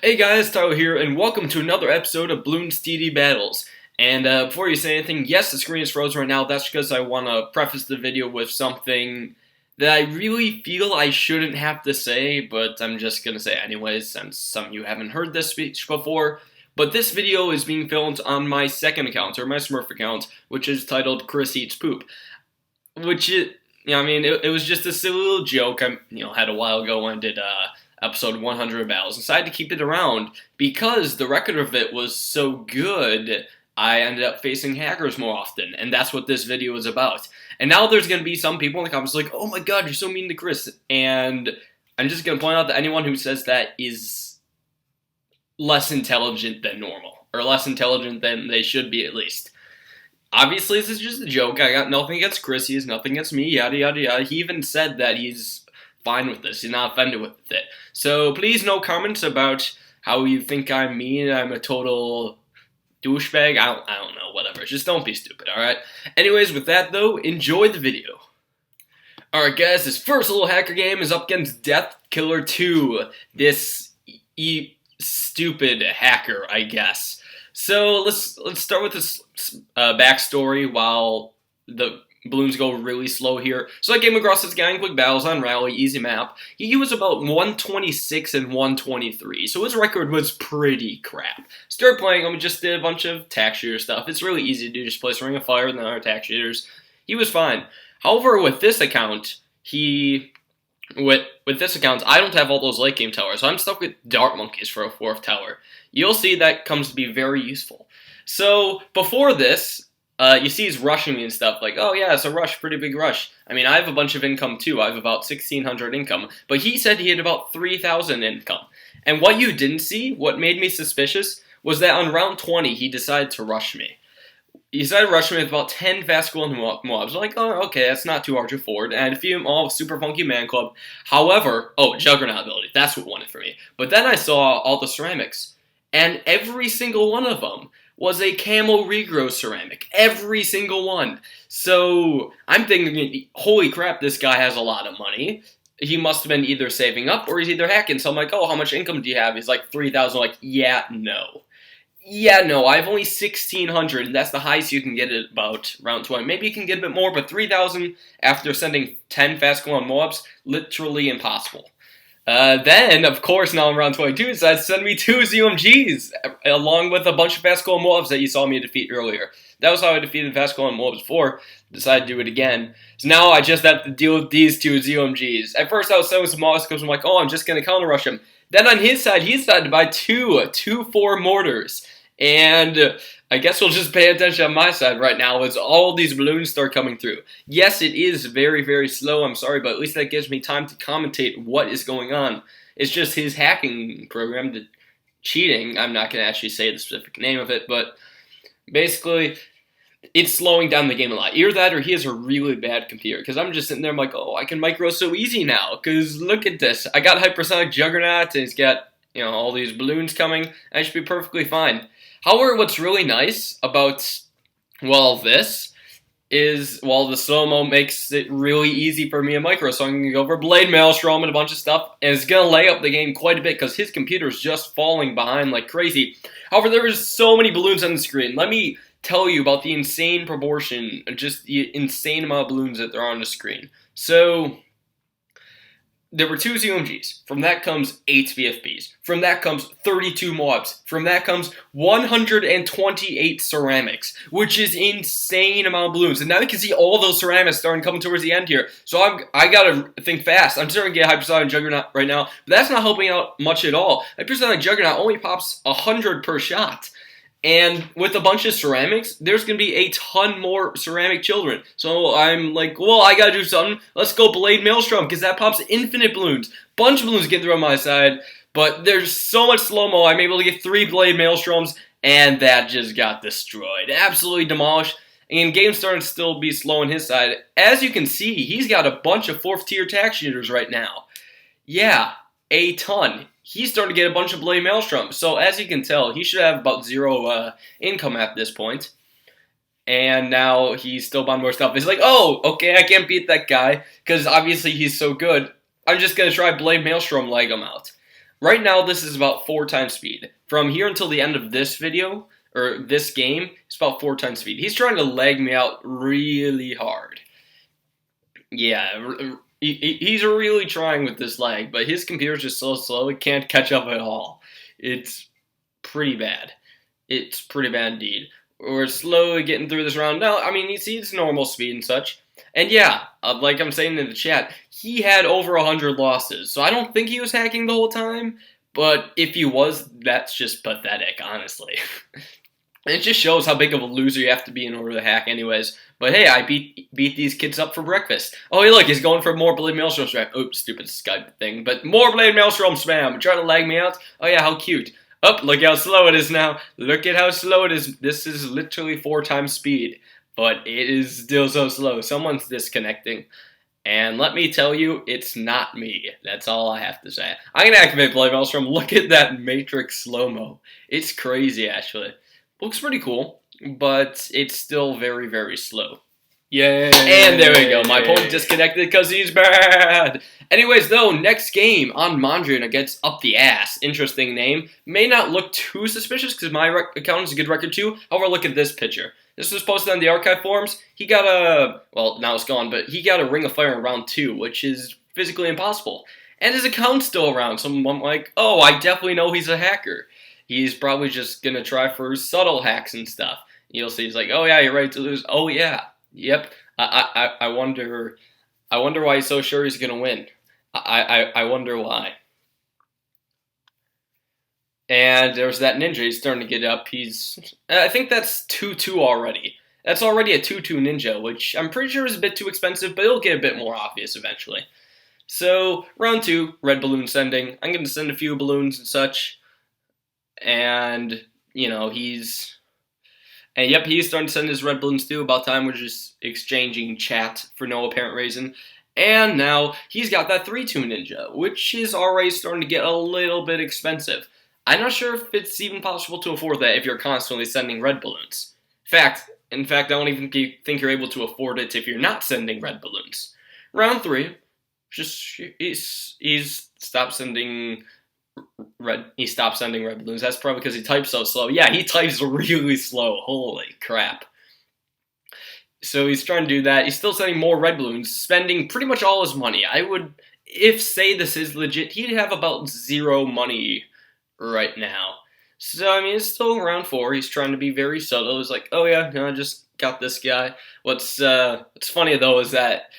Hey guys, Tyler here, and welcome to another episode of Bloons TD Battles. And before you say anything, yes, the screen is frozen right now. That's because I want to preface the video with something that I really feel I shouldn't have to say, but I'm just going to say it anyways, since some of you haven't heard this speech before. But this video is being filmed on my second account, or my Smurf account, which is titled Chris Eats Poop. Which, it was just a silly little joke I had a while ago when I did episode 100 of Battles. Decided to keep it around because the record of it was so good, I ended up facing hackers more often, and that's what this video is about. And now there's going to be some people in the comments like, oh my god, you're so mean to Chris, and I'm just going to point out that anyone who says that is less intelligent than normal, or less intelligent than they should be at least. Obviously, this is just a joke. I got nothing against Chris, he has nothing against me, yada yada yada. He even said that he's fine with this. He's not offended with it. So please no comments about how you think I'm mean. I'm a total douchebag. I don't know. Whatever. Just don't be stupid. All right. Anyways, with that though, enjoy the video. All right, guys. This first little hacker game is up against Death Killer 2. This stupid hacker, I guess. So let's start with this backstory while the Bloons go really slow here. So I came across this guy in Quick Battles on Rally, easy map. He was about 126 and 123, so his record was pretty crap. Started playing him, just did a bunch of tack shooter stuff. It's really easy to do, just place Ring of Fire and then other tack shooters. He was fine. However, with this account, with this account, I don't have all those late game towers, so I'm stuck with Dart Monkeys for a 4th tower. You'll see that comes to be very useful. So, before this, you see he's rushing me and stuff, like, oh yeah, it's a rush, pretty big rush. I mean, I have a bunch of income too, I have about 1,600 income, but he said he had about 3,000 income. And what you didn't see, what made me suspicious, was that on round 20, he decided to rush me. He decided to rush me with about 10 fast golden mobs. I'm like, oh, okay, that's not too hard to afford, and I defeated them all with Super Funky Man Club. However, Juggernaut ability, that's what won it for me. But then I saw all the ceramics, and every single one of them was a camo regrow ceramic. Every single one. So I'm thinking, holy crap, this guy has a lot of money. He must have been either saving up or he's either hacking. So I'm like, oh, how much income do you have? He's like 3,000. Like, yeah, no. Yeah, no, I have only 1,600. That's the highest you can get at about round 20. Maybe you can get a bit more, but 3,000 after sending 10 fast glowing mobs, literally impossible. Then, of course, now in round 22, decided to send me 2 ZOMGs, along with a bunch of fast golden mobs that you saw me defeat earlier. That was how I defeated fast golden mobs before. Decided to do it again. So now I just have to deal with these 2 ZOMGs. At first I was selling some mobs because I'm like, oh, I'm just going to counter rush him. Then on his side, he decided to buy 2-4 mortars. And I guess we'll just pay attention on my side right now as all these balloons start coming through. Yes, it is very, very slow, I'm sorry, but at least that gives me time to commentate what is going on. It's just his hacking program, the cheating, I'm not going to actually say the specific name of it, but basically, it's slowing down the game a lot. Either that or he has a really bad computer, because I'm just sitting there, I'm like, oh, I can micro so easy now, because look at this. I got Hypersonic Juggernaut, and he's got, all these balloons coming, and I should be perfectly fine. However, what's really nice about, this is, the slow-mo makes it really easy for me to micro, so I'm going to go for Blade Maelstrom and a bunch of stuff, and it's going to lay up the game quite a bit, because his computer is just falling behind like crazy. However, there is so many balloons on the screen. Let me tell you about the insane proportion, just the insane amount of balloons that are on the screen. So, there were 2 ZOMGs. From that comes 8 VFBs. From that comes 32 mobs. From that comes 128 ceramics, which is insane amount of balloons. And now you can see all those ceramics starting coming towards the end here. So I gotta think fast. I'm starting to get Hypersonic Juggernaut right now, but that's not helping out much at all. Hypersonic Juggernaut only pops 100 per shot. And with a bunch of ceramics, there's going to be a ton more ceramic children. So I'm like, well, I got to do something. Let's go Blade Maelstrom, because that pops infinite balloons. Bunch of balloons get through on my side, but there's so much slow-mo, I'm able to get 3 Blade Maelstroms, and that just got destroyed. Absolutely demolished. And game's starting to still be slow on his side. As you can see, he's got a bunch of 4th-tier tack shooters right now. Yeah, a ton. He's starting to get a bunch of Blade Maelstrom. So as you can tell, he should have about 0 income at this point. And now he's still buying more stuff. He's like, oh, okay, I can't beat that guy, because obviously he's so good. I'm just going to try Blade Maelstrom, leg him out. Right now, this is about 4 times speed. From here until the end of this video, or this game, it's about 4 times speed. He's trying to lag me out really hard. Yeah, he's really trying with this lag, but his computer's just so slow, it can't catch up at all. It's pretty bad. It's pretty bad indeed. We're slowly getting through this round. Now, I mean, you see it's normal speed and such. And yeah, like I'm saying in the chat, he had over 100 losses. So I don't think he was hacking the whole time. But if he was, that's just pathetic, honestly. It just shows how big of a loser you have to be in order to hack anyways. But hey, I beat these kids up for breakfast. Oh, hey, look, he's going for more Blade Maelstrom spam. Oops, stupid Skype thing. But more Blade Maelstrom spam. Trying to lag me out. Oh yeah, how cute. Oh, look how slow it is now. Look at how slow it is. This is literally 4 times speed. But it is still so slow. Someone's disconnecting. And let me tell you, it's not me. That's all I have to say. I'm going to activate Blade Maelstrom. Look at that Matrix slow-mo. It's crazy, actually. Looks pretty cool, but it's still very, very slow. Yay! And there we go. My opponent disconnected because he's bad. Anyways, though, next game on Mondrian against Up the Ass. Interesting name. May not look too suspicious because my account is a good record too. However, look at this picture. This was posted on the archive forums. He got a, well, now it's gone, but he got a Ring of Fire in round 2, which is physically impossible. And his account's still around, so I'm like, oh, I definitely know he's a hacker. He's probably just going to try for subtle hacks and stuff. You'll see he's like, oh yeah, you're ready to lose. Oh yeah, yep. I wonder why he's so sure he's going to win. I wonder why. And there's that ninja. He's starting to get up. I think that's 2-2 already. That's already a 2-2 ninja, which I'm pretty sure is a bit too expensive, but it'll get a bit more obvious eventually. So, round 2, red balloon sending. I'm going to send a few balloons and such. And, you know, he's starting to send his red balloons too. About time we're just exchanging chat for no apparent reason. And now he's got that 3-2 ninja, which is already starting to get a little bit expensive. I'm not sure if it's even possible to afford that if you're constantly sending red balloons. In fact, I don't even think you're able to afford it if you're not sending red balloons. Round 3, he's stopped sending red. He stopped sending red balloons. That's probably because he types so slow. Yeah, he types really slow. Holy crap. So he's trying to do that. He's still sending more red balloons, spending pretty much all his money. If say this is legit, he'd have about 0 money right now. So, I mean, it's still round 4. He's trying to be very subtle. He's like, oh yeah, no, I just got this guy. What's funny, though, is that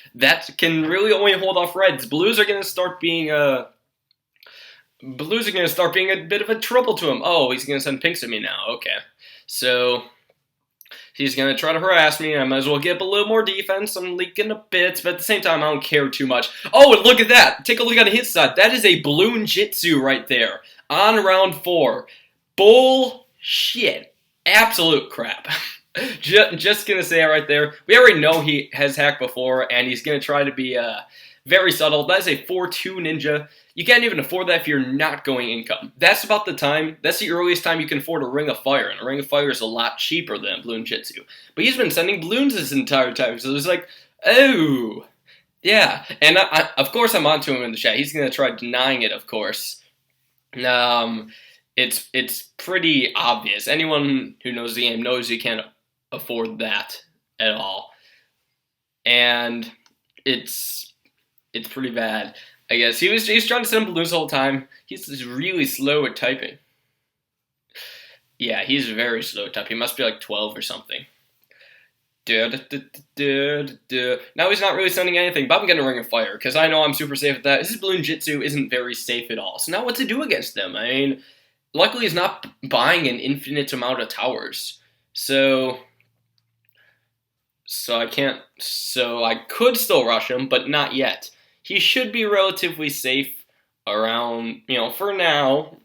can really only hold off reds. Blues are going to start being a bit of a trouble to him. Oh, he's going to send pinks at me now. Okay. So, he's going to try to harass me. I might as well get up a little more defense. I'm leaking a bit, but at the same time, I don't care too much. Oh, and look at that. Take a look at his side. That is a Bloon Jitsu right there on round 4. Bullshit. Absolute crap. Just going to say it right there. We already know he has hacked before, and he's going to try to be very subtle. That is a 4-2 ninja. You can't even afford that if you're not going income. That's about the time, that's the earliest time you can afford a Ring of Fire, and a Ring of Fire is a lot cheaper than Bloon Jitsu. But he's been sending balloons this entire time, so it's like, oh, yeah. And of course I'm onto him in the chat. He's going to try denying it, of course. It's pretty obvious. Anyone who knows the game knows you can't afford that at all. And it's pretty bad. I guess he's trying to send balloons the whole time. He's just really slow at typing. Yeah, he's very slow at typing. He must be like 12 or something. Now he's not really sending anything, but I'm getting a Ring of Fire, because I know I'm super safe at that. His Bloon Jitsu isn't very safe at all. So now what to do against them? I mean, luckily he's not buying an infinite amount of towers. So I could still rush him, but not yet. He should be relatively safe around, for now,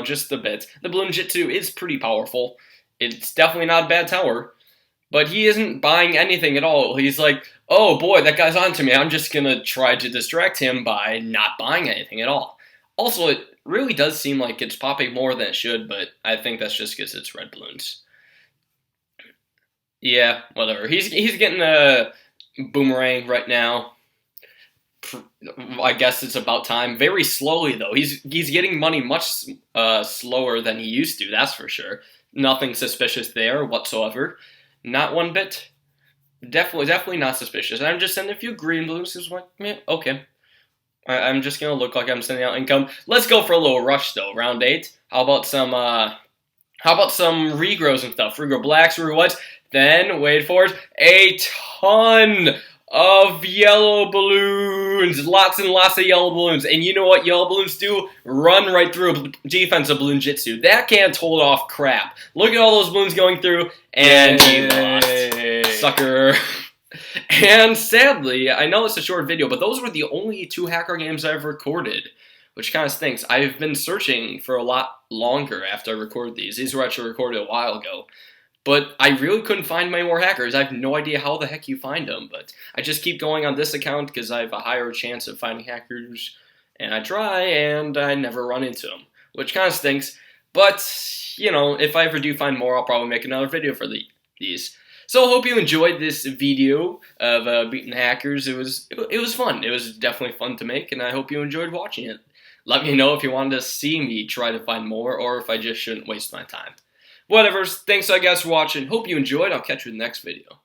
just a bit. The Bloon Jitsu is pretty powerful. It's definitely not a bad tower, but he isn't buying anything at all. He's like, oh boy, that guy's onto me. I'm just gonna try to distract him by not buying anything at all. Also, it really does seem like it's popping more than it should, but I think that's just because it's red balloons. Yeah, whatever. He's getting a boomerang right now. I guess it's about time. Very slowly though. He's getting money much slower than he used to. That's for sure. Nothing suspicious there whatsoever. Not one bit. Definitely not suspicious. I'm just sending a few green balloons. Is like, okay. I'm just gonna look like I'm sending out income. Let's go for a little rush though. Round 8. How about some regrows and stuff? Regrow blacks, regrow whites. Then wait for it. A ton of yellow balloons. Lots and lots of yellow balloons. And you know what yellow balloons do? Run right through a defensive balloon jitsu. That can't hold off crap. Look at all those balloons going through, and he lost. Sucker. And sadly, I know it's a short video, but those were the only 2 hacker games I've recorded, which kind of stinks. I've been searching for a lot longer after I recorded these. These were actually recorded a while ago. But I really couldn't find many more hackers. I have no idea how the heck you find them, but I just keep going on this account because I have a higher chance of finding hackers, and I try, and I never run into them, which kind of stinks. But, you know, if I ever do find more, I'll probably make another video for these. So I hope you enjoyed this video of beating hackers. It was fun. It was definitely fun to make, and I hope you enjoyed watching it. Let me know if you wanted to see me try to find more, or if I just shouldn't waste my time. Whatever, thanks I guess for watching. Hope you enjoyed. I'll catch you in the next video.